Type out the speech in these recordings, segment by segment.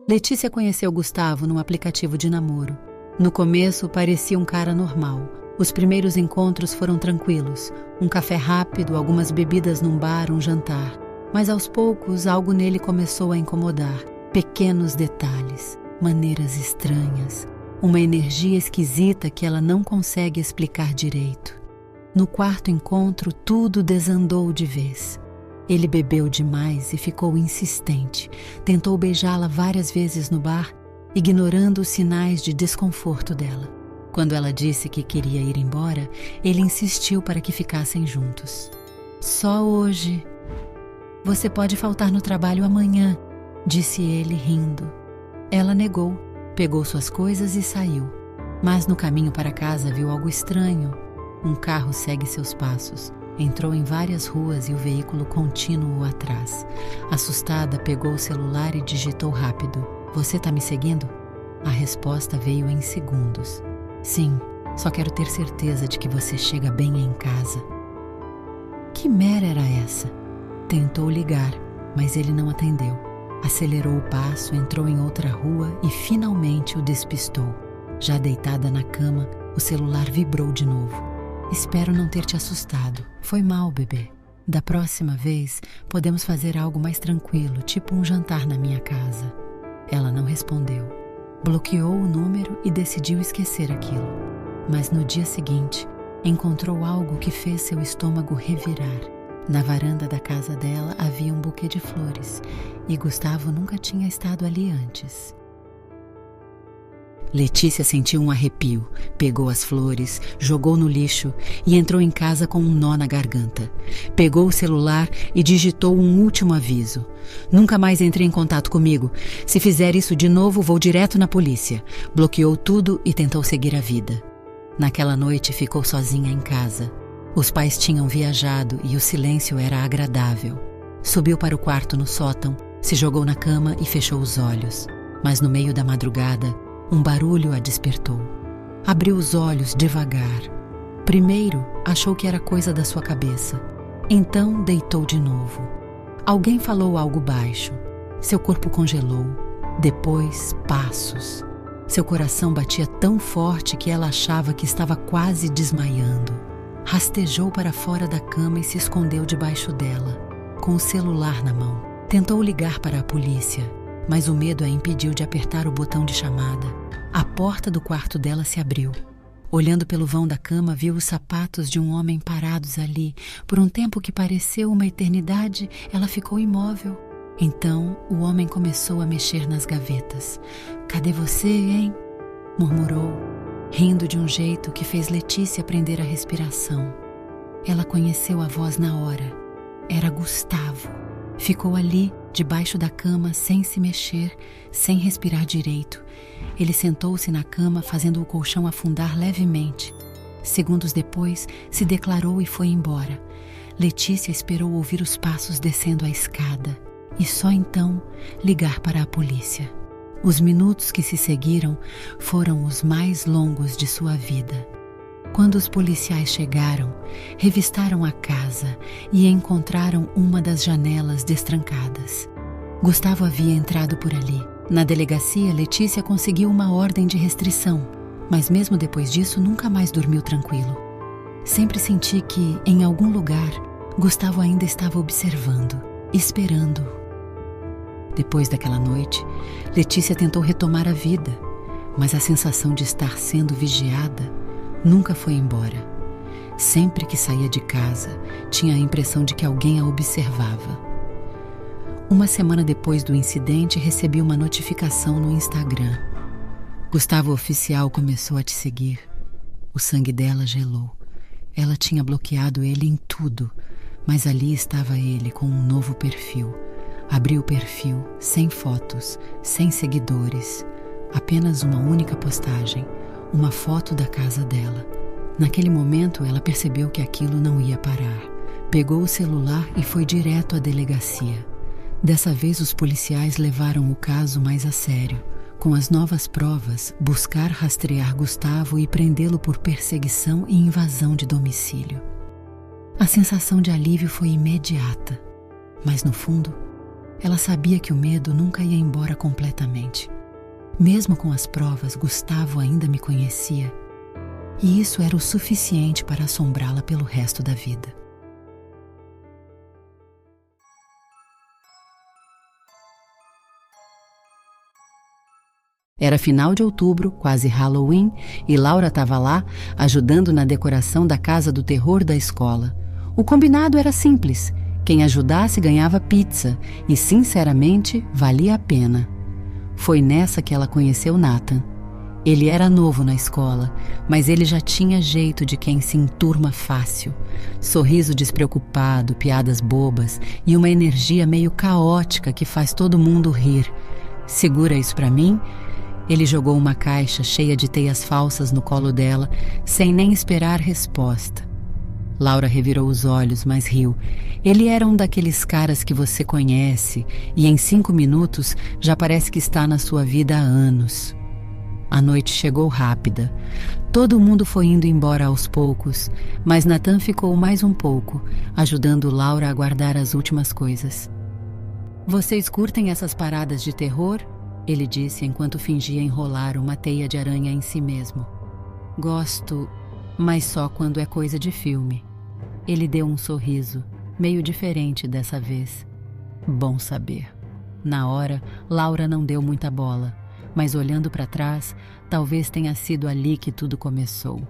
Letícia conheceu Gustavo num aplicativo de namoro. No começo, parecia um cara normal. Os primeiros encontros foram tranquilos. Um café rápido, algumas bebidas num bar, um jantar. Mas aos poucos, algo nele começou a incomodar. Pequenos detalhes, maneiras estranhas, uma energia esquisita que ela não consegue explicar direito. No quarto encontro, tudo desandou de vez. Ele bebeu demais e ficou insistente. Tentou beijá-la várias vezes no bar, ignorando os sinais de desconforto dela. Quando ela disse que queria ir embora, ele insistiu para que ficassem juntos. Só hoje. Você pode faltar no trabalho amanhã, disse ele rindo. Ela negou, pegou suas coisas e saiu. Mas no caminho para casa viu algo estranho. Um carro segue seus passos. Entrou em várias ruas e o veículo contínuo atrás. Assustada, pegou o celular e digitou rápido. Você tá me seguindo? A resposta veio em segundos. Sim, só quero ter certeza de que você chega bem em casa. Que mera era essa? Tentou ligar, mas ele não atendeu. Acelerou o passo, entrou em outra rua e finalmente o despistou. Já deitada na cama, o celular vibrou de novo. Espero não ter te assustado. Foi mal, bebê. Da próxima vez, podemos fazer algo mais tranquilo, tipo um jantar na minha casa. Ela não respondeu. Bloqueou o número e decidiu esquecer aquilo. Mas no dia seguinte, encontrou algo que fez seu estômago revirar. Na varanda da casa dela havia um buquê de flores e Gustavo nunca tinha estado ali antes. Letícia sentiu um arrepio, pegou as flores, jogou no lixo e entrou em casa com um nó na garganta. Pegou o celular e digitou um último aviso. Nunca mais entre em contato comigo. Se fizer isso de novo, vou direto na polícia. Bloqueou tudo e tentou seguir a vida. Naquela noite ficou sozinha em casa. Os pais tinham viajado e o silêncio era agradável. Subiu para o quarto no sótão, se jogou na cama e fechou os olhos. Mas no meio da madrugada, um barulho a despertou. Abriu os olhos devagar. Primeiro, achou que era coisa da sua cabeça. Então, deitou de novo. Alguém falou algo baixo. Seu corpo congelou. Depois, passos. Seu coração batia tão forte que ela achava que estava quase desmaiando. Rastejou para fora da cama e se escondeu debaixo dela, com o celular na mão. Tentou ligar para a polícia, mas o medo a impediu de apertar o botão de chamada. A porta do quarto dela se abriu. Olhando pelo vão da cama, viu os sapatos de um homem parados ali. Por um tempo que pareceu uma eternidade, ela ficou imóvel. Então, o homem começou a mexer nas gavetas. "Cadê você, hein?" murmurou, rindo de um jeito que fez Letícia prender a respiração. Ela conheceu a voz na hora. Era Gustavo. Ficou ali, debaixo da cama, sem se mexer, sem respirar direito. Ele sentou-se na cama, fazendo o colchão afundar levemente. Segundos depois, se declarou e foi embora. Letícia esperou ouvir os passos descendo a escada e só então ligar para a polícia. Os minutos que se seguiram foram os mais longos de sua vida. Quando os policiais chegaram, revistaram a casa e encontraram uma das janelas destrancadas. Gustavo havia entrado por ali. Na delegacia, Letícia conseguiu uma ordem de restrição, mas mesmo depois disso nunca mais dormiu tranquilo. Sempre senti que, em algum lugar, Gustavo ainda estava observando, esperando. Depois daquela noite, Letícia tentou retomar a vida, mas a sensação de estar sendo vigiada nunca foi embora. Sempre que saía de casa, tinha a impressão de que alguém a observava. Uma semana depois do incidente, recebi uma notificação no Instagram. Gustavo Oficial começou a te seguir. O sangue dela gelou. Ela tinha bloqueado ele em tudo, mas ali estava ele com um novo perfil. Abri o perfil, sem fotos, sem seguidores, apenas uma única postagem, uma foto da casa dela. Naquele momento, ela percebeu que aquilo não ia parar. Pegou o celular e foi direto à delegacia. Dessa vez, os policiais levaram o caso mais a sério. Com as novas provas, buscar rastrear Gustavo e prendê-lo por perseguição e invasão de domicílio. A sensação de alívio foi imediata, mas no fundo, Ela sabia que o medo nunca ia embora completamente. Mesmo com as provas, Gustavo ainda me conhecia. E isso era o suficiente para assombrá-la pelo resto da vida. Era final de outubro, quase Halloween, e Laura estava lá, ajudando na decoração da casa do terror da escola. O combinado era simples: quem ajudasse ganhava pizza, e sinceramente valia a pena. Foi nessa que ela conheceu Nathan. Ele era novo na escola, mas ele já tinha jeito de quem se enturma fácil. Sorriso despreocupado, piadas bobas e uma energia meio caótica que faz todo mundo rir. "Segura isso pra mim?" Ele jogou uma caixa cheia de teias falsas no colo dela, sem nem esperar resposta. Laura revirou os olhos, mas riu. Ele era um daqueles caras que você conhece e em 5 minutos já parece que está na sua vida há anos. A noite chegou rápida. Todo mundo foi indo embora aos poucos, mas Nathan ficou mais um pouco, ajudando Laura a guardar as últimas coisas. "Vocês curtem essas paradas de terror?" Ele disse enquanto fingia enrolar uma teia de aranha em si mesmo. "Gosto, mas só quando é coisa de filme." Ele deu um sorriso, meio diferente dessa vez. Bom saber. Na hora, Laura não deu muita bola, mas olhando para trás, talvez tenha sido ali que tudo começou.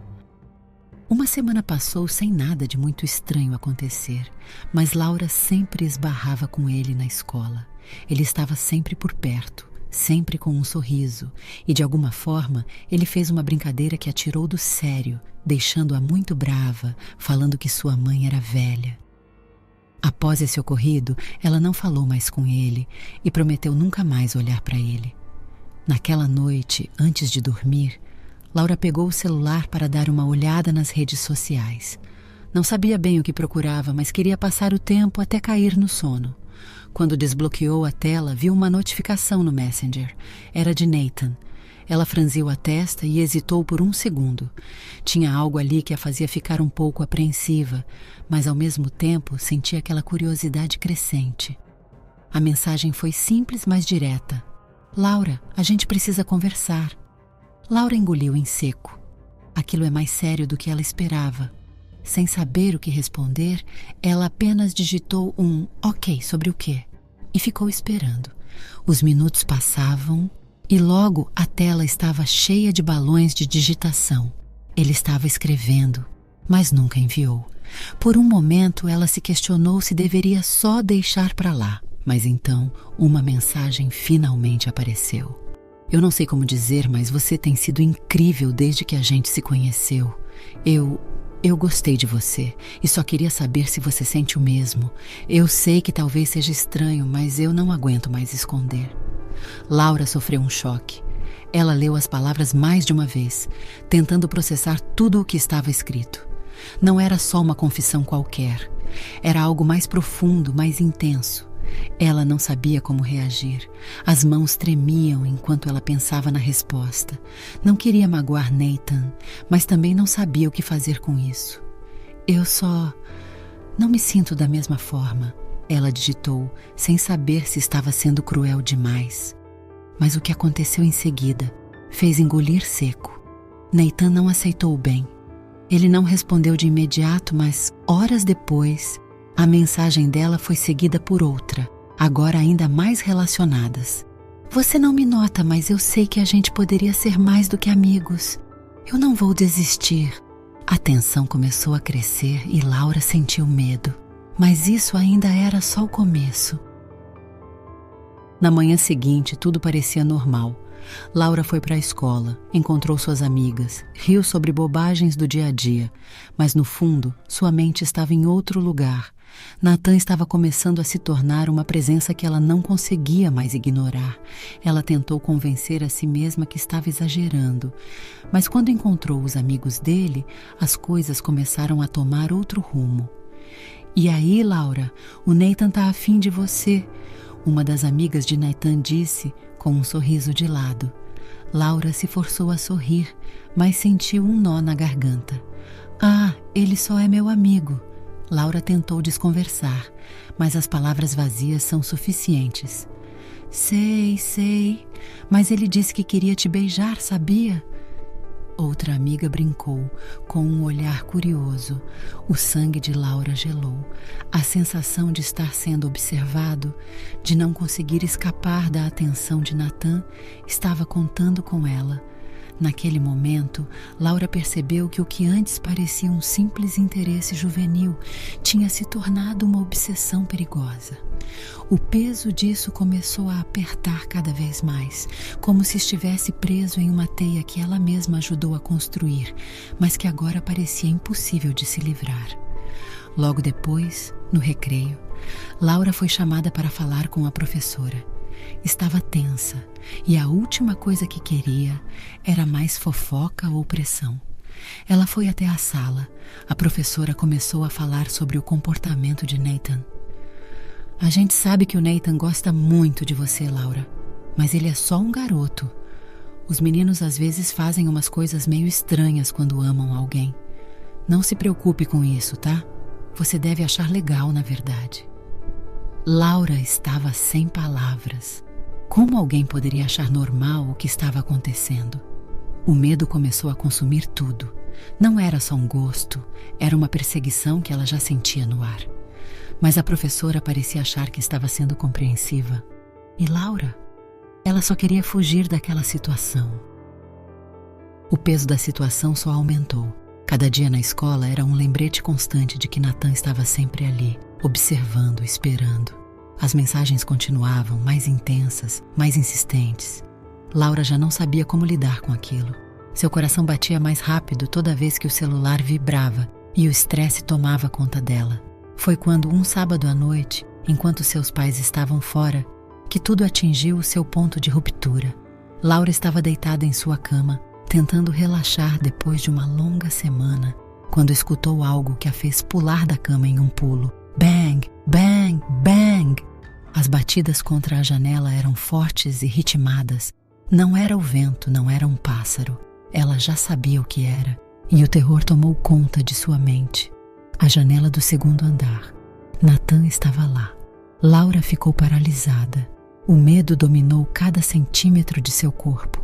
Uma semana passou sem nada de muito estranho acontecer, mas Laura sempre esbarrava com ele na escola. Ele estava sempre por perto, sempre com um sorriso, e de alguma forma ele fez uma brincadeira que a tirou do sério, deixando-a muito brava, falando que sua mãe era velha. Após esse ocorrido, ela não falou mais com ele e prometeu nunca mais olhar para ele. Naquela noite, antes de dormir, Laura pegou o celular para dar uma olhada nas redes sociais. Não sabia bem o que procurava, mas queria passar o tempo até cair no sono. Quando desbloqueou a tela, viu uma notificação no Messenger. Era de Nathan. Ela franziu a testa e hesitou por um segundo. Tinha algo ali que a fazia ficar um pouco apreensiva, mas ao mesmo tempo sentia aquela curiosidade crescente. A mensagem foi simples, mas direta. "Laura, a gente precisa conversar." Laura engoliu em seco. Aquilo é mais sério do que ela esperava. Sem saber o que responder, ela apenas digitou um "ok" sobre o quê? E ficou esperando. Os minutos passavam e logo a tela estava cheia de balões de digitação. Ele estava escrevendo, mas nunca enviou. Por um momento ela se questionou se deveria só deixar para lá, mas então uma mensagem finalmente apareceu. "Eu não sei como dizer, mas você tem sido incrível desde que a gente se conheceu. Eu gostei de você e só queria saber se você sente o mesmo. Eu sei que talvez seja estranho, mas eu não aguento mais esconder." Laura sofreu um choque. Ela leu as palavras mais de uma vez, tentando processar tudo o que estava escrito. Não era só uma confissão qualquer. Era algo mais profundo, mais intenso. Ela não sabia como reagir. As mãos tremiam enquanto ela pensava na resposta. Não queria magoar Nathan, mas também não sabia o que fazer com isso. "Eu só não me sinto da mesma forma", ela digitou, sem saber se estava sendo cruel demais. Mas o que aconteceu em seguida fez engolir seco. Nathan não aceitou bem. Ele não respondeu de imediato, mas horas depois, a mensagem dela foi seguida por outra, agora ainda mais relacionadas. "Você não me nota, mas eu sei que a gente poderia ser mais do que amigos. Eu não vou desistir." A tensão começou a crescer e Laura sentiu medo. Mas isso ainda era só o começo. Na manhã seguinte, tudo parecia normal. Laura foi para a escola, encontrou suas amigas, riu sobre bobagens do dia a dia, mas no fundo, sua mente estava em outro lugar. Nathan estava começando a se tornar uma presença que ela não conseguia mais ignorar. Ela tentou convencer a si mesma que estava exagerando, mas quando encontrou os amigos dele, as coisas começaram a tomar outro rumo. "E aí, Laura, o Nathan tá afim de você", uma das amigas de Nathan disse, com um sorriso de lado. Laura se forçou a sorrir, mas sentiu um nó na garganta. "Ah, ele só é meu amigo." Laura tentou desconversar, mas as palavras vazias são suficientes. Sei, mas ele disse que queria te beijar, sabia? Outra amiga brincou, com um olhar curioso. O sangue de Laura gelou. A sensação de estar sendo observado, de não conseguir escapar da atenção de Nathan, estava contando com ela. Naquele momento, Laura percebeu que o que antes parecia um simples interesse juvenil tinha se tornado uma obsessão perigosa. O peso disso começou a apertar cada vez mais, como se estivesse preso em uma teia que ela mesma ajudou a construir, mas que agora parecia impossível de se livrar. Logo depois, no recreio, Laura foi chamada para falar com a professora. Estava tensa e a última coisa que queria era mais fofoca ou pressão. Ela foi até a sala. A professora começou a falar sobre o comportamento de Nathan. A gente sabe que o Nathan gosta muito de você, Laura, mas ele é só um garoto. Os meninos às vezes fazem umas coisas meio estranhas quando amam alguém. Não se preocupe com isso, tá? Você deve achar legal, na verdade. Laura estava sem palavras. Como alguém poderia achar normal o que estava acontecendo? O medo começou a consumir tudo. Não era só um gosto, era uma perseguição que ela já sentia no ar. Mas a professora parecia achar que estava sendo compreensiva. E Laura? Ela só queria fugir daquela situação. O peso da situação só aumentou. Cada dia na escola era um lembrete constante de que Nathan estava sempre ali, observando, esperando. As mensagens continuavam, mais intensas, mais insistentes. Laura já não sabia como lidar com aquilo. Seu coração batia mais rápido toda vez que o celular vibrava e o estresse tomava conta dela. Foi quando, um sábado à noite, enquanto seus pais estavam fora, que tudo atingiu o seu ponto de ruptura. Laura estava deitada em sua cama, tentando relaxar depois de uma longa semana, quando escutou algo que a fez pular da cama em um pulo. Bang, bang, bang! As batidas contra a janela eram fortes e ritmadas. Não era o vento, não era um pássaro. Ela já sabia o que era, e o terror tomou conta de sua mente. A janela do segundo andar. Nathan estava lá. Laura ficou paralisada. O medo dominou cada centímetro de seu corpo.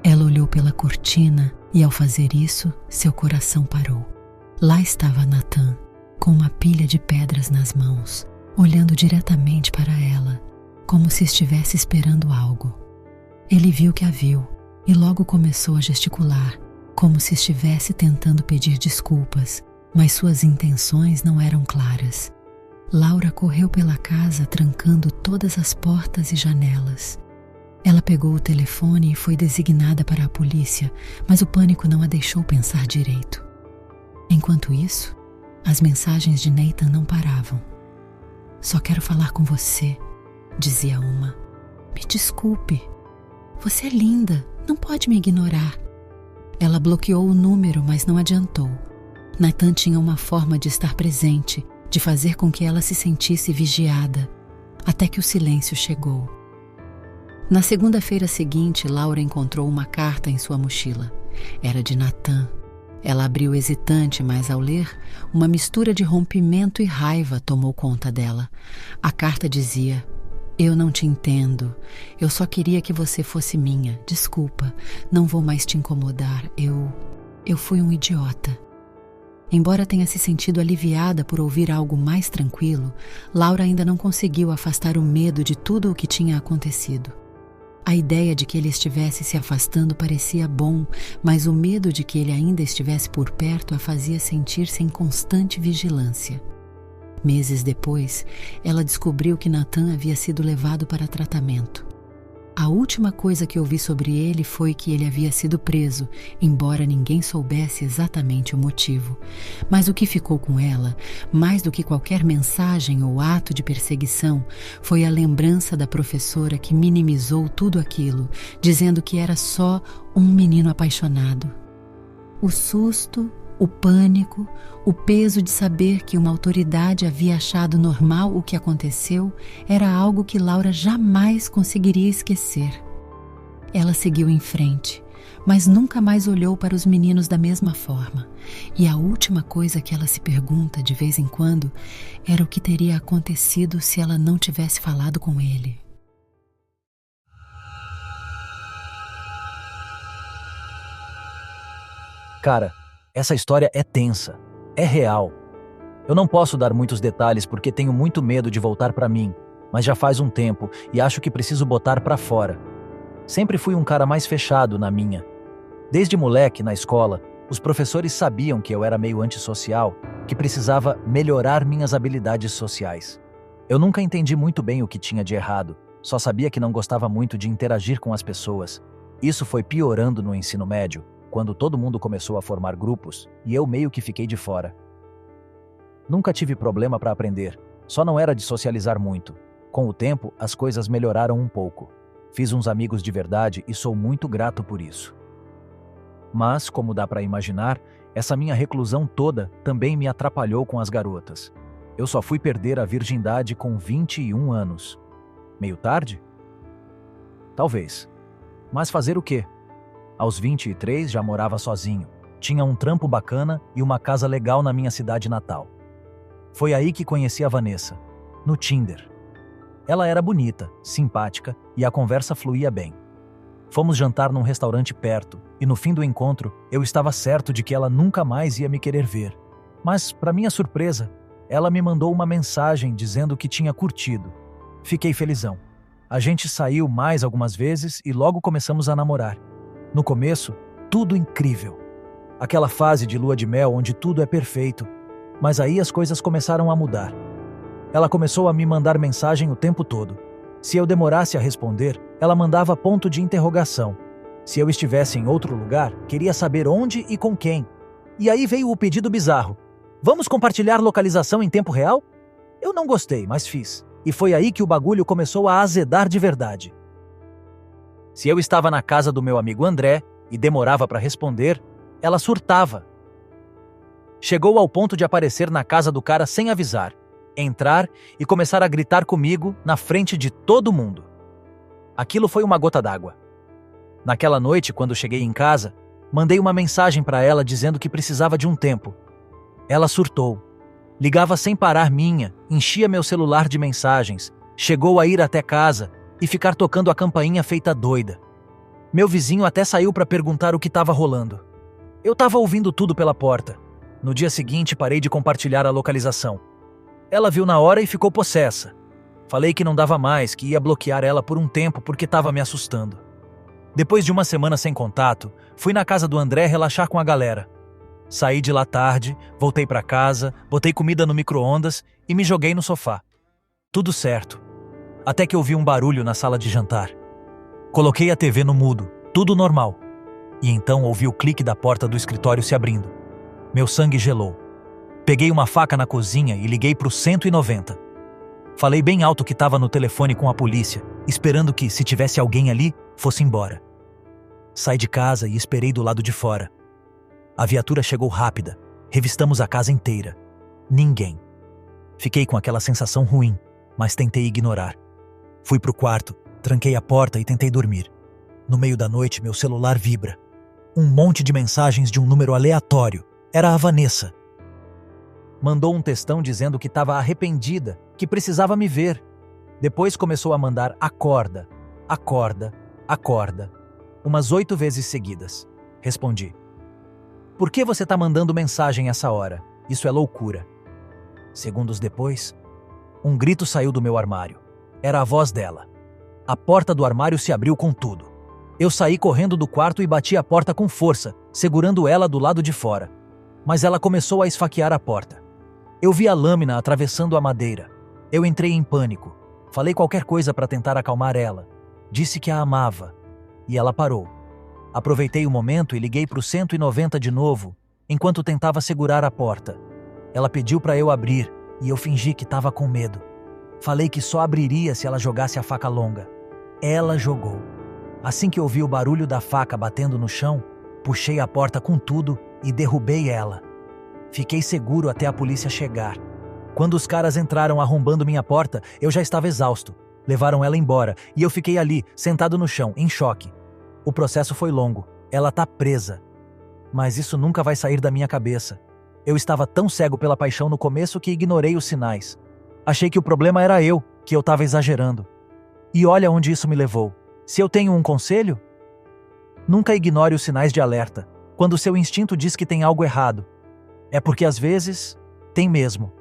Ela olhou pela cortina e, ao fazer isso, seu coração parou. Lá estava Nathan, com uma pilha de pedras nas mãos, olhando diretamente para ela, como se estivesse esperando algo. Ele viu que a viu e logo começou a gesticular, como se estivesse tentando pedir desculpas, mas suas intenções não eram claras. Laura correu pela casa trancando todas as portas e janelas. Ela pegou o telefone e foi designada para a polícia, mas o pânico não a deixou pensar direito. Enquanto isso, as mensagens de Nathan não paravam. "Só quero falar com você", dizia uma. "Me desculpe. Você é linda, não pode me ignorar." Ela bloqueou o número, mas não adiantou. Nathan tinha uma forma de estar presente, de fazer com que ela se sentisse vigiada, até que o silêncio chegou. Na segunda-feira seguinte, Laura encontrou uma carta em sua mochila. Era de Nathan. Ela abriu hesitante, mas ao ler, uma mistura de rompimento e raiva tomou conta dela. A carta dizia: "Eu não te entendo. Eu só queria que você fosse minha. Desculpa, não vou mais te incomodar. Eu fui um idiota." Embora tenha se sentido aliviada por ouvir algo mais tranquilo, Laura ainda não conseguiu afastar o medo de tudo o que tinha acontecido. A ideia de que ele estivesse se afastando parecia bom, mas o medo de que ele ainda estivesse por perto a fazia sentir-se em constante vigilância. Meses depois, ela descobriu que Nathan havia sido levado para tratamento. A última coisa que ouvi sobre ele foi que ele havia sido preso, embora ninguém soubesse exatamente o motivo. Mas o que ficou com ela, mais do que qualquer mensagem ou ato de perseguição, foi a lembrança da professora que minimizou tudo aquilo, dizendo que era só um menino apaixonado. O susto, o pânico, o peso de saber que uma autoridade havia achado normal o que aconteceu era algo que Laura jamais conseguiria esquecer. Ela seguiu em frente, mas nunca mais olhou para os meninos da mesma forma. E a última coisa que ela se pergunta de vez em quando era o que teria acontecido se ela não tivesse falado com ele. Cara, essa história é tensa, é real. Eu não posso dar muitos detalhes porque tenho muito medo de voltar pra mim, mas já faz um tempo e acho que preciso botar pra fora. Sempre fui um cara mais fechado na minha. Desde moleque, na escola, os professores sabiam que eu era meio antissocial, que precisava melhorar minhas habilidades sociais. Eu nunca entendi muito bem o que tinha de errado, só sabia que não gostava muito de interagir com as pessoas. Isso foi piorando no ensino médio, quando todo mundo começou a formar grupos e eu meio que fiquei de fora. Nunca tive problema para aprender, só não era de socializar muito. Com o tempo, as coisas melhoraram um pouco. Fiz uns amigos de verdade e sou muito grato por isso. Mas, como dá para imaginar, essa minha reclusão toda também me atrapalhou com as garotas. Eu só fui perder a virgindade com 21 anos. Meio tarde? Talvez. Mas fazer o quê? Aos 23 já morava sozinho. Tinha um trampo bacana e uma casa legal na minha cidade natal. Foi aí que conheci a Vanessa, no Tinder. Ela era bonita, simpática e a conversa fluía bem. Fomos jantar num restaurante perto e no fim do encontro eu estava certo de que ela nunca mais ia me querer ver. Mas, para minha surpresa, ela me mandou uma mensagem dizendo que tinha curtido. Fiquei felizão. A gente saiu mais algumas vezes e logo começamos a namorar. No começo, tudo incrível. Aquela fase de lua de mel onde tudo é perfeito. Mas aí as coisas começaram a mudar. Ela começou a me mandar mensagem o tempo todo. Se eu demorasse a responder, ela mandava ponto de interrogação. Se eu estivesse em outro lugar, queria saber onde e com quem. E aí veio o pedido bizarro. Vamos compartilhar localização em tempo real? Eu não gostei, mas fiz. E foi aí que o bagulho começou a azedar de verdade. Se eu estava na casa do meu amigo André e demorava para responder, ela surtava. Chegou ao ponto de aparecer na casa do cara sem avisar, entrar e começar a gritar comigo na frente de todo mundo. Aquilo foi uma gota d'água. Naquela noite, quando cheguei em casa, mandei uma mensagem para ela dizendo que precisava de um tempo. Ela surtou. Ligava sem parar enchia meu celular de mensagens, chegou a ir até casa e ficar tocando a campainha feita doida. Meu vizinho até saiu para perguntar o que estava rolando. Eu estava ouvindo tudo pela porta. No dia seguinte, parei de compartilhar a localização. Ela viu na hora e ficou possessa. Falei que não dava mais, que ia bloquear ela por um tempo porque estava me assustando. Depois de uma semana sem contato, fui na casa do André relaxar com a galera. Saí de lá tarde, voltei para casa, botei comida no micro-ondas e me joguei no sofá. Tudo certo. Até que ouvi um barulho na sala de jantar. Coloquei a TV no mudo, tudo normal. E então ouvi o clique da porta do escritório se abrindo. Meu sangue gelou. Peguei uma faca na cozinha e liguei pro 190. Falei bem alto que estava no telefone com a polícia, esperando que, se tivesse alguém ali, fosse embora. Saí de casa e esperei do lado de fora. A viatura chegou rápida. Revistamos a casa inteira. Ninguém. Fiquei com aquela sensação ruim, mas tentei ignorar. Fui pro quarto, tranquei a porta e tentei dormir. No meio da noite, meu celular vibra. Um monte de mensagens de um número aleatório. Era a Vanessa. Mandou um textão dizendo que estava arrependida, que precisava me ver. Depois começou a mandar acorda, acorda, acorda, umas 8 vezes seguidas. Respondi. Por que você está mandando mensagem essa hora? Isso é loucura. Segundos depois, um grito saiu do meu armário. Era a voz dela. A porta do armário se abriu com tudo. Eu saí correndo do quarto e bati a porta com força, segurando ela do lado de fora. Mas ela começou a esfaquear a porta. Eu vi a lâmina atravessando a madeira. Eu entrei em pânico. Falei qualquer coisa para tentar acalmar ela. Disse que a amava. E ela parou. Aproveitei o momento e liguei para o 190 de novo, enquanto tentava segurar a porta. Ela pediu para eu abrir e eu fingi que estava com medo. Falei que só abriria se ela jogasse a faca longa. Ela jogou. Assim que ouvi o barulho da faca batendo no chão, puxei a porta com tudo e derrubei ela. Fiquei seguro até a polícia chegar. Quando os caras entraram arrombando minha porta, eu já estava exausto. Levaram ela embora e eu fiquei ali, sentado no chão, em choque. O processo foi longo. Ela tá presa. Mas isso nunca vai sair da minha cabeça. Eu estava tão cego pela paixão no começo que ignorei os sinais. Achei que o problema era eu, que eu estava exagerando. E olha onde isso me levou. Se eu tenho um conselho? Nunca ignore os sinais de alerta. Quando seu instinto diz que tem algo errado, é porque às vezes tem mesmo.